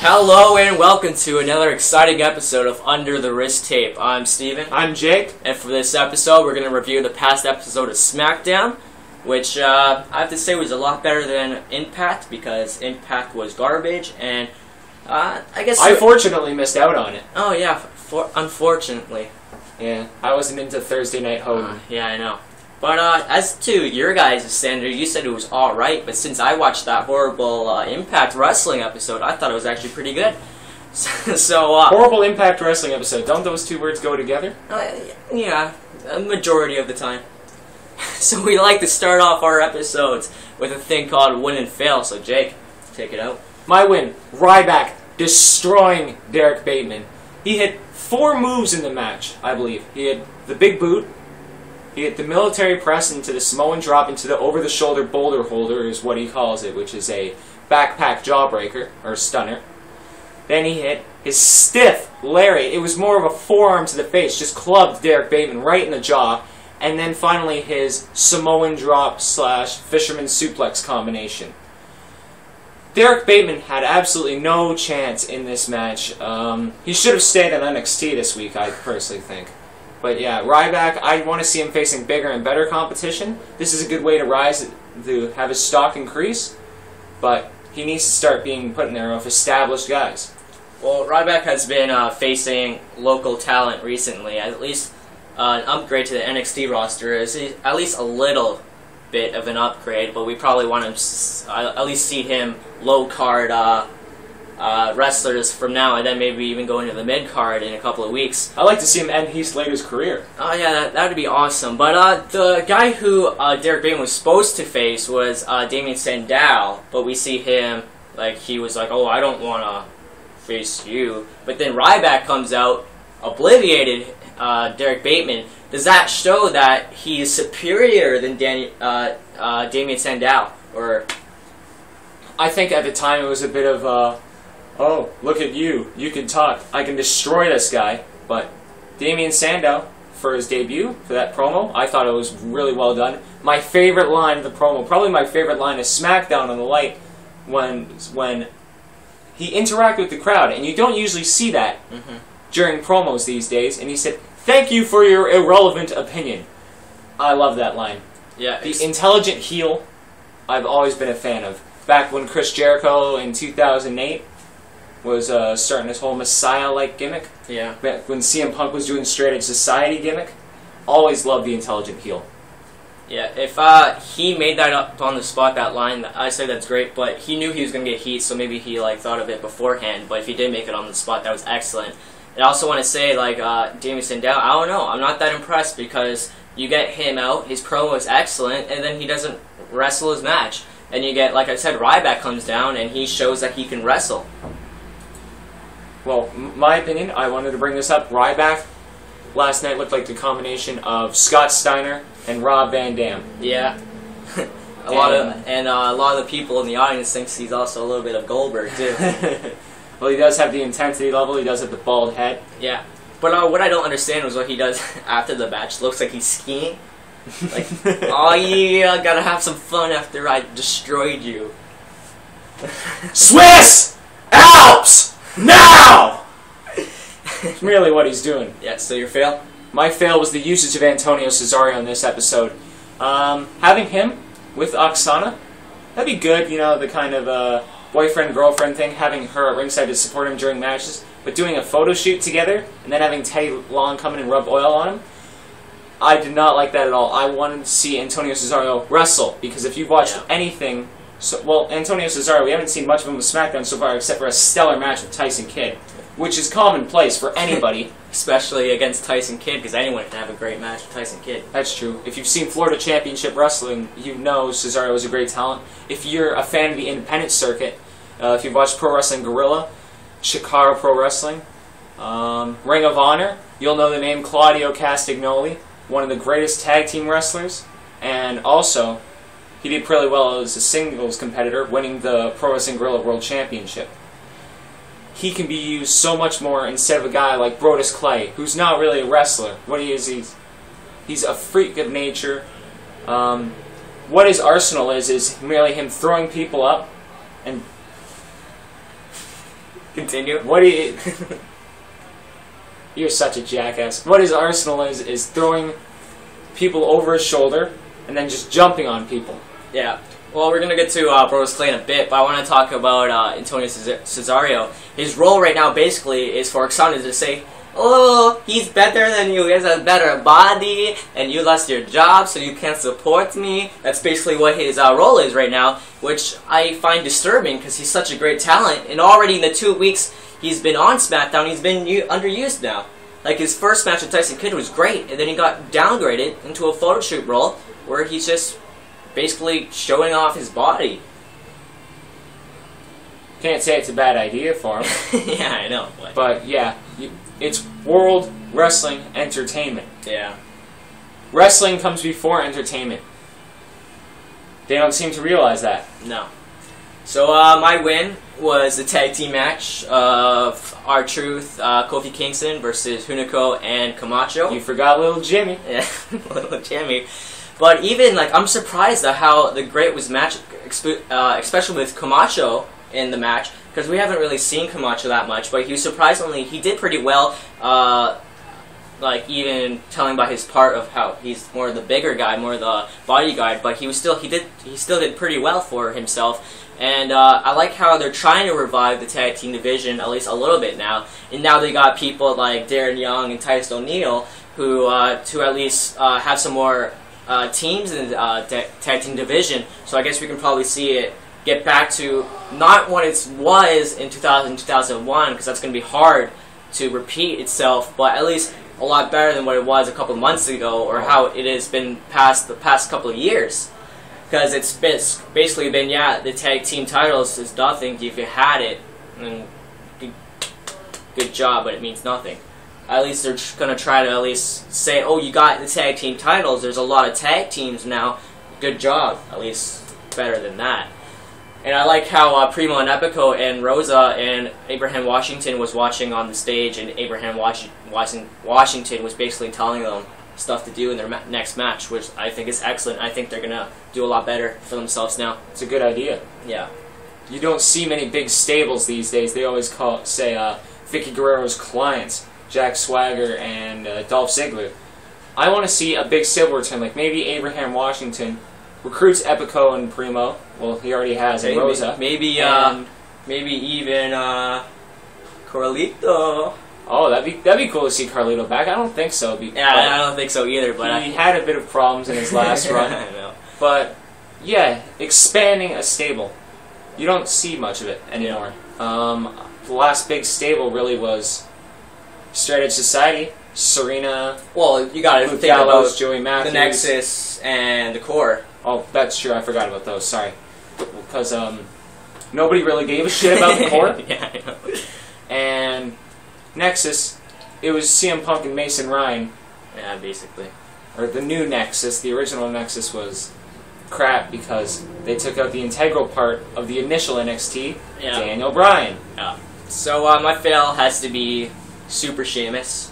Hello and welcome to another exciting episode of Under the Wrist Tape. I'm Steven. I'm Jake. And for this episode, we're going to review the past episode of Smackdown, which I have to say was a lot better than Impact, because Impact was garbage, and I guess... I fortunately missed out on it. Oh yeah, unfortunately. Yeah, I wasn't into Thursday Night Hogan. Yeah, I know. But as to your guys' standard, you said it was alright, but since I watched that horrible Impact Wrestling episode, I thought it was actually pretty good. Horrible Impact Wrestling episode. Don't those two words go together? Yeah, a majority of the time. So we like to start off our episodes with a thing called Win and Fail, so Jake, take it out. My win. Ryback destroying Derrick Bateman. He hit 4 moves in the match, I believe. He had the big boot. He hit the military press into the Samoan drop into the over-the-shoulder boulder holder is what he calls it, which is a backpack jawbreaker, or stunner. Then he hit his stiff lariat. It was more of a forearm to the face, just clubbed Derrick Bateman right in the jaw. And then finally his Samoan drop / fisherman suplex combination. Derrick Bateman had absolutely no chance in this match. He should have stayed in NXT this week, I personally think. But yeah, Ryback, I want to see him facing bigger and better competition. This is a good way to rise, to have his stock increase. But he needs to start being put in there with established guys. Well, Ryback has been facing local talent recently. At least an upgrade to the NXT roster is at least a little bit of an upgrade. But we probably want to at least see him low-card wrestlers from now, and then maybe even go into the mid-card in a couple of weeks. I'd like to see him end Heath Slater's career. Oh yeah, that would be awesome. But the guy who Derrick Bateman was supposed to face was Damien Sandow, but we see him, he was like, oh, I don't want to face you. But then Ryback comes out, obliviated Derrick Bateman. Does that show that he is superior than Damien Sandow? Or I think at the time it was a bit of oh, look at you. You can talk. I can destroy this guy. But Damien Sandow, for his debut, for that promo, I thought it was really well done. My favorite line of the promo, probably my favorite line, is SmackDown on the Light, when he interacted with the crowd, and you don't usually see that during promos these days, and he said, "Thank you for your irrelevant opinion." I love that line. Yeah, the intelligent heel, I've always been a fan of. Back when Chris Jericho in 2008 was starting his whole Messiah-like gimmick. Yeah. Back when CM Punk was doing Straight Edge Society gimmick. Always loved the intelligent heel. Yeah, if he made that up on the spot, that line, I say that's great, but he knew he was going to get heat, so maybe he thought of it beforehand, but if he did make it on the spot, that was excellent. And I also want to say, Damien Sandow, I don't know, I'm not that impressed, because you get him out, his promo is excellent, and then he doesn't wrestle his match. And you get, like I said, Ryback comes down, and he shows that he can wrestle. Well, my opinion, I wanted to bring this up. Ryback last night looked like the combination of Scott Steiner and Rob Van Dam. Yeah. a lot of the people in the audience thinks he's also a little bit of Goldberg, too. Well, he does have the intensity level. He does have the bald head. Yeah. But what I don't understand was what he does after the match. Looks like he's skiing. Oh yeah, gotta have some fun after I destroyed you. Swiss Alps now. It's merely what he's doing. Yeah. So your fail? My fail was the usage of Antonio Cesaro in this episode. Having him with Oksana, that'd be good. You know, the kind of boyfriend-girlfriend thing. Having her at ringside to support him during matches, but doing a photo shoot together and then having Teddy Long come in and rub oil on him. I did not like that at all. I wanted to see Antonio Cesaro wrestle, because if you've watched anything... Antonio Cesaro, we haven't seen much of him with SmackDown so far, except for a stellar match with Tyson Kidd, which is commonplace for anybody. Especially against Tyson Kidd, because anyone can have a great match with Tyson Kidd. That's true. If you've seen Florida Championship Wrestling, you know Cesaro is a great talent. If you're a fan of the independent circuit, if you've watched Pro Wrestling Guerrilla, Shikara Pro Wrestling, Ring of Honor, you'll know the name Claudio Castagnoli, one of the greatest tag team wrestlers, and also he did pretty well as a singles competitor, winning the Pro Wrestling Guerrilla World Championship. He can be used so much more instead of a guy like Brodus Clay, who's not really a wrestler. What he is, he's a freak of nature. What his arsenal is merely him throwing people up and Continue. What do you... You're such a jackass. What his arsenal is throwing people over his shoulder and then just jumping on people. Yeah. Well, we're going to get to Brodus Clay in a bit, but I want to talk about Antonio Cesario. His role right now basically is for Oksana to say, oh, he's better than you, he has a better body, and you lost your job, so you can't support me. That's basically what his role is right now, which I find disturbing because he's such a great talent, and already in the 2 weeks he's been on SmackDown, he's been underused now. Like, his first match with Tyson Kidd was great, and then he got downgraded into a photo shoot role where he's just basically showing off his body. Can't say it's a bad idea for him. Yeah, I know. But yeah, it's World Wrestling Entertainment. Yeah. Wrestling comes before entertainment. They don't seem to realize that. No. So my win was the tag team match of R-Truth, Kofi Kingston versus Hunico and Camacho. You forgot Little Jimmy. Yeah, Little Jimmy. But even, like, I'm surprised at how the great was match, especially with Camacho in the match, because we haven't really seen Camacho that much, but he did pretty well, like, even telling by his part of how he's more the bigger guy, more the bodyguard, but he still did pretty well for himself. And I like how they're trying to revive the tag team division, at least a little bit now. And now they got people like Darren Young and Titus O'Neil who to at least have some more teams in the tag team division. So I guess we can probably see it get back to not what it was in 2001, because that's going to be hard to repeat itself, but at least a lot better than what it was a couple of months ago, or how it has been the past couple of years. Because it's basically been, yeah, the tag team titles is nothing. If you had it, then good job, but it means nothing. At least they're going to try to at least say, oh, you got the tag team titles. There's a lot of tag teams now. Good job. At least better than that. And I like how Primo and Epico and Rosa and Abraham Washington was watching on the stage, and Abraham Washington was basically telling them stuff to do in their next match, which I think is excellent. I think they're going to do a lot better for themselves now. It's a good idea. Yeah. You don't see many big stables these days. They always say Vicky Guerrero's clients, Jack Swagger and Dolph Ziggler. I want to see a big stable return, like maybe Abraham Washington recruits Epico and Primo. Well, he already has, and Rosa. Maybe even Carlito. Oh, that'd be cool to see Carlito back. I don't think so. Yeah, I don't think so either. But he had a bit of problems in his last run. I know. But yeah, expanding a stable. You don't see much of it anymore. Yeah. The last big stable really was Straight Edge Society. Serena. Well, you got to think Gallows, about Joey Matthews, the Nexus, and the Core. Oh, that's true. I forgot about those. Sorry, because nobody really gave a shit about the Core. Yeah, I know. And Nexus, it was CM Punk and Mason Ryan. Yeah, basically. Or the new Nexus. The original Nexus was crap because they took out the integral part of the initial NXT, yeah. Daniel Bryan. Yeah. So my fail has to be Super Sheamus.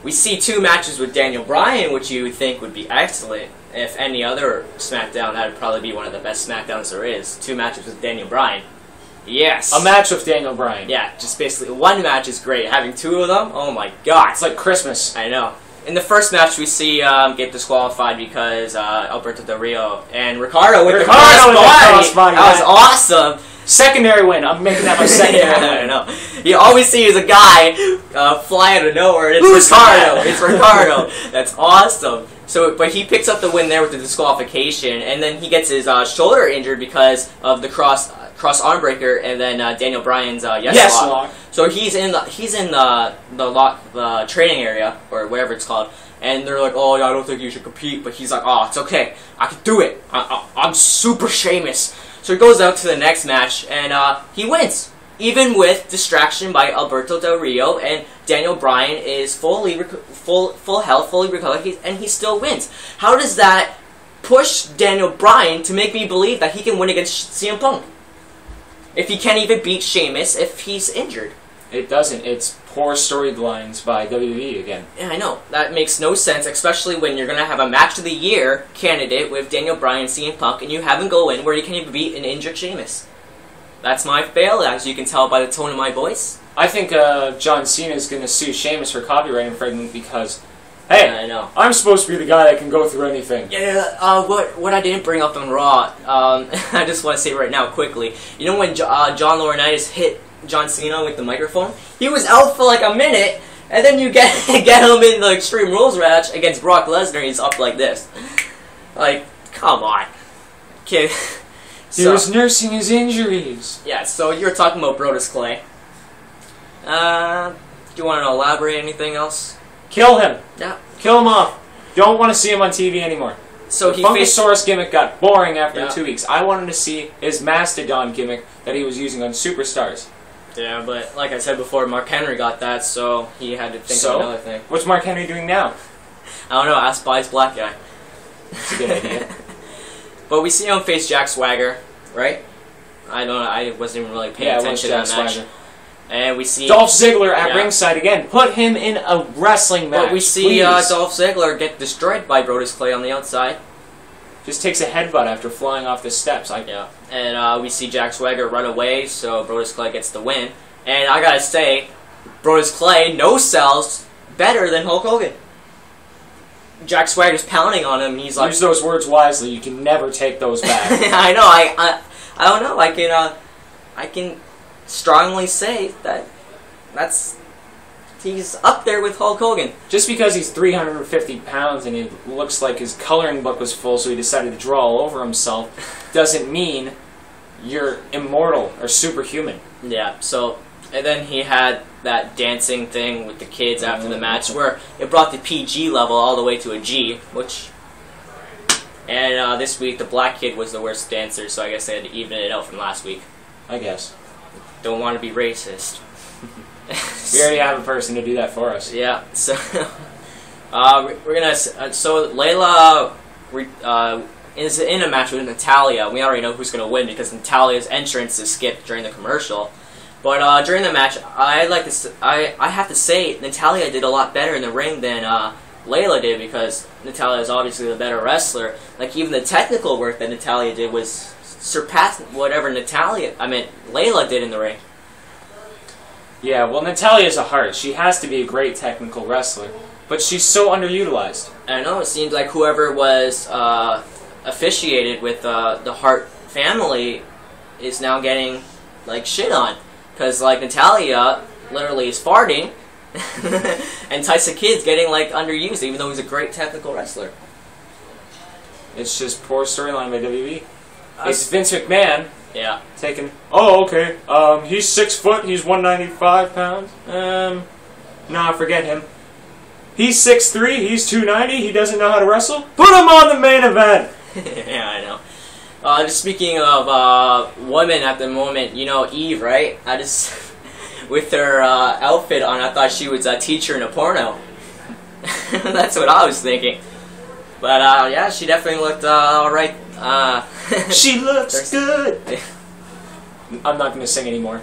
We see 2 matches with Daniel Bryan, which you would think would be excellent. If any other SmackDown, that would probably be one of the best SmackDowns there is. 2 matches with Daniel Bryan. Yes. A match with Daniel Bryan. Yeah, just basically 1 match is great. Having 2 of them, oh my god. It's like Christmas. I know. In the first match, we see get disqualified because Alberto Del Rio and Ricardo with the crossbody. That was awesome. Secondary win. I'm making that my secondary win. I know. You always see as a guy fly out of nowhere. And it's Ricardo. It's Ricardo. That's awesome. So, but he picks up the win there with the disqualification, and then he gets his shoulder injured because of the cross arm breaker, and then Daniel Bryan's yes lock. So he's in the training area or whatever it's called, and they're like, oh, I don't think you should compete, but he's like, oh, it's okay, I can do it. I'm Super Sheamus. So he goes out to the next match, and he wins. Even with distraction by Alberto Del Rio, and Daniel Bryan is full health, fully recovered, and he still wins. How does that push Daniel Bryan to make me believe that he can win against CM Punk? If he can't even beat Sheamus if he's injured. It doesn't. It's poor storylines by WWE again. Yeah, I know. That makes no sense, especially when you're going to have a match of the year candidate with Daniel Bryan and CM Punk, and you have him go in where you can't even beat an injured Sheamus. That's my fail, as you can tell by the tone of my voice. I think John Cena is going to sue Sheamus for copyright infringement because, hey, I know. I'm supposed to be the guy that can go through anything. Yeah, what I didn't bring up on Raw, I just want to say right now quickly. You know when John Laurinaitis hit John Cena with the microphone? He was out for like a minute, and then you get him in the Extreme Rules match against Brock Lesnar, he's up like this. Like, come on. Kid. He was nursing his injuries. Yeah, so you were talking about Brodus Clay. Do you want to elaborate anything else? Kill him. Yeah. Kill him off. Don't want to see him on TV anymore. So the Funkasaurus gimmick got boring after 2 weeks. I wanted to see his Mastodon gimmick that he was using on Superstars. Yeah, but like I said before, Mark Henry got that, so he had to think of another thing. What's Mark Henry doing now? I don't know, ask Spies Black Guy. That's a good idea. But we see him face Jack Swagger, right? I don't know, I wasn't even really paying attention to that match. Swagger. And we see Dolph Ziggler at ringside again. Put him in a wrestling match. But we see Dolph Ziggler get destroyed by Brodus Clay on the outside. Just takes a headbutt after flying off the steps. Yeah. And we see Jack Swagger run away, so Brodus Clay gets the win. And I gotta say, Brodus Clay no-sells better than Hulk Hogan. Jack Swagger's pounding on him, and he's like... Use those words wisely. You can never take those back. I know. I don't know. I can strongly say that he's up there with Hulk Hogan. Just because he's 350 pounds and it looks like his coloring book was full, so he decided to draw all over himself, doesn't mean you're immortal or superhuman. Yeah. So, and then he had that dancing thing with the kids after the match, where it brought the PG level all the way to a G, which. And this week, the black kid was the worst dancer, so I guess they had to even it out from last week. I guess. Don't want to be racist. We already have a person to do that for us. Yeah, so we're gonna. So Layla is in a match with Natalia. We already know who's gonna win because Natalia's entrance is skipped during the commercial. But during the match, I have to say Natalia did a lot better in the ring than Layla did, because Natalia is obviously the better wrestler. Like, even the technical work that Natalia did was surpassed whatever Layla did in the ring. Yeah, well, Natalia's a heart. She has to be a great technical wrestler, but she's so underutilized. I know, it seems like whoever was officiated with the Hart family is now getting, like, shit on. Because, like, Natalia literally is farting, and Tyson Kidd's getting, like, underused, even though he's a great technical wrestler. It's just poor storyline by WWE. It's Vince McMahon. Yeah. Taking, oh, okay, he's 6 foot, he's 195 pounds. Nah, forget him. He's 6'3", he's 290, he doesn't know how to wrestle? Put him on the main event! Yeah, I know. Just speaking of women at the moment, you know Eve, right? With her outfit on, I thought she was a teacher in a porno. That's what I was thinking. But yeah, she definitely looked alright. She looks good! I'm not going to sing anymore.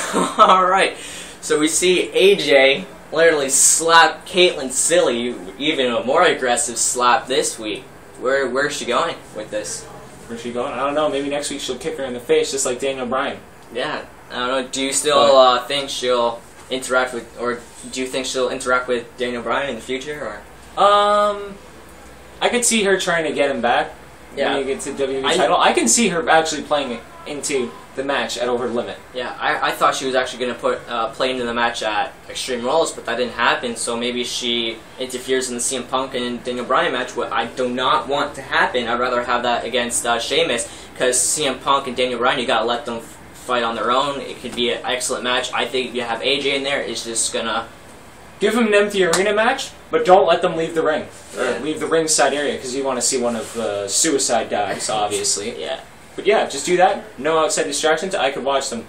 Alright, so we see AJ literally slap Caitlyn silly, even a more aggressive slap this week. Where's she going with this? Where's she going? I don't know. Maybe next week she'll kick her in the face, just like Daniel Bryan. Yeah, I don't know. Do you still think she'll interact with, or do you think she'll interact with Daniel Bryan in the future, or? I could see her trying to get him back. Yeah. When he gets the WWE title. I can see her actually playing it into the match at Over Limit. Yeah, I thought she was actually going to play into the match at Extreme Rules, but that didn't happen, so maybe she interferes in the CM Punk and Daniel Bryan match, what I do not want to happen. I'd rather have that against Sheamus, because CM Punk and Daniel Bryan, you got to let them fight on their own. It could be an excellent match. I think if you have AJ in there, it's just going to... Give them an empty arena match, but don't let them leave the ring. Or leave the ringside area, because you want to see one of the suicide dives, obviously. Yeah. But yeah, just do that. No outside distractions. I could watch them.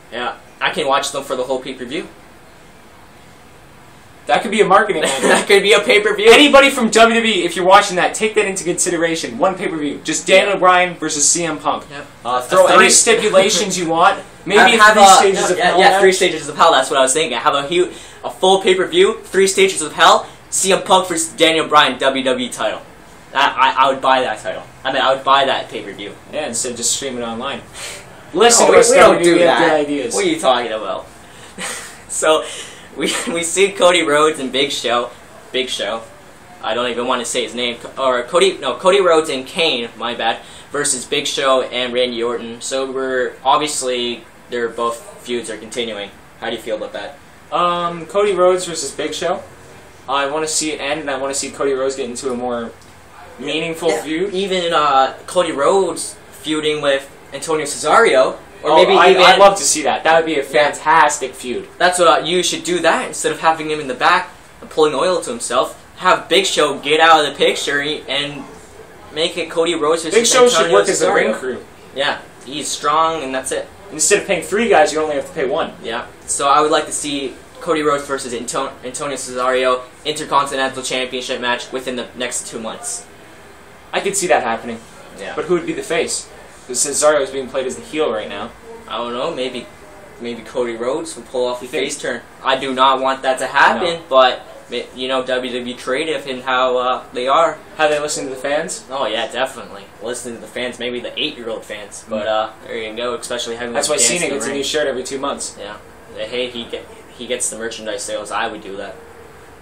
Yeah. I can watch them for the whole pay-per-view. That could be a marketing angle. That could be a pay-per-view. Anybody from WWE, if you're watching that, take that into consideration. One pay-per-view. Just Daniel Bryan versus CM Punk. Yep. Throw any stipulations you want. Maybe have 3 stages of hell. Yeah, 3 stages of hell. That's what I was thinking. Have a full pay-per-view, 3 stages of hell, CM Punk versus Daniel Bryan, WWE title. I would buy that title. I mean, I would buy that pay-per-view. Yeah, instead of just streaming it online. Listen No, to us, we don't do we have that. good ideas. What are you talking about? So, we see Cody Rhodes and Big Show. Big Show. I don't even want to say his name. Or Cody Rhodes and Kane, my bad, versus Big Show and Randy Orton. So we're obviously they're both feuds are continuing. How do you feel about that? Cody Rhodes versus Big Show. I want to see it end, and I want to see Cody Rhodes get into a more meaningful feud. Even Cody Rhodes feuding with Antonio Cesaro, or maybe I'd love to see that. That would be a fantastic feud. That's what you should do. That instead of having him in the back and pulling oil to himself, have Big Show get out of the picture and make it Cody Rhodes versus Big Show should Antonio work as a Cesaro. ring crew. Yeah, he's strong, and that's it. Instead of paying 3 guys, you only have to pay 1. Yeah. So I would like to see Cody Rhodes versus Antonio Cesaro Intercontinental Championship match within the next 2 months. I could see that happening. Yeah. But who would be the face? Because Cesaro is being played as the heel right now. I don't know. Maybe Cody Rhodes will pull off the face turn. I do not want that to happen, but you know WWE creative in how they are. How they listen to the fans? Oh yeah, definitely. Listen to the fans, maybe the 8-year-old fans. But there you go. Especially having that's why dance Cena in the gets a ring. new shirt every 2 months. Yeah. Hey, he gets the merchandise sales. I would do that.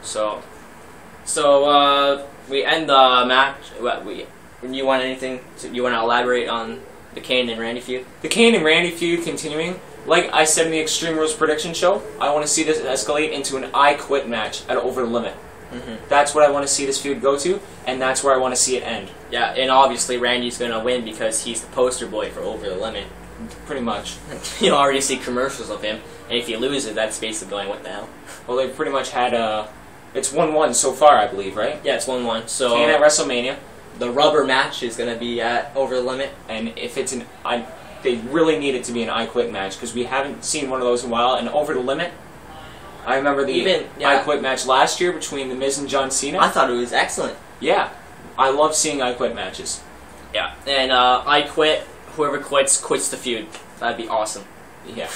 So we end the match. You want anything? You want to elaborate on the Kane and Randy feud? The Kane and Randy feud continuing. Like I said in the Extreme Rules prediction show, I want to see this escalate into an I Quit match at Over the Limit. That's what I want to see this feud go to, and that's where I want to see it end. Yeah, and obviously Randy's going to win because he's the poster boy for Over the Limit. Pretty much. You already see commercials of him, and if he loses, that's basically going, what the hell? Well, they've pretty much had it's 1-1 so far, I believe, right? Yeah, it's 1-1. So Kane at WrestleMania. The rubber match is going to be at Over the Limit. And if it's they really need it to be an I Quit match because we haven't seen one of those in a while. And Over the Limit, I remember the I Quit match last year between The Miz and John Cena. I thought it was excellent. Yeah, I love seeing I Quit matches. Yeah, and I Quit. Whoever quits the feud. That'd be awesome. Yeah.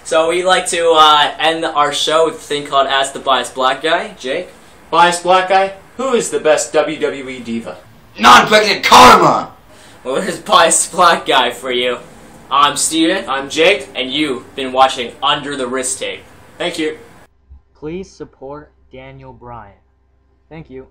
So we like to end our show with a thing called Ask the Biased Black Guy. Jake? Biased Black Guy, who is the best WWE diva? Non-pregnant karma! Well, there's Biased Black Guy for you. I'm Steven. I'm Jake. And you've been watching Under the Wrist Tape. Thank you. Please support Daniel Bryan. Thank you.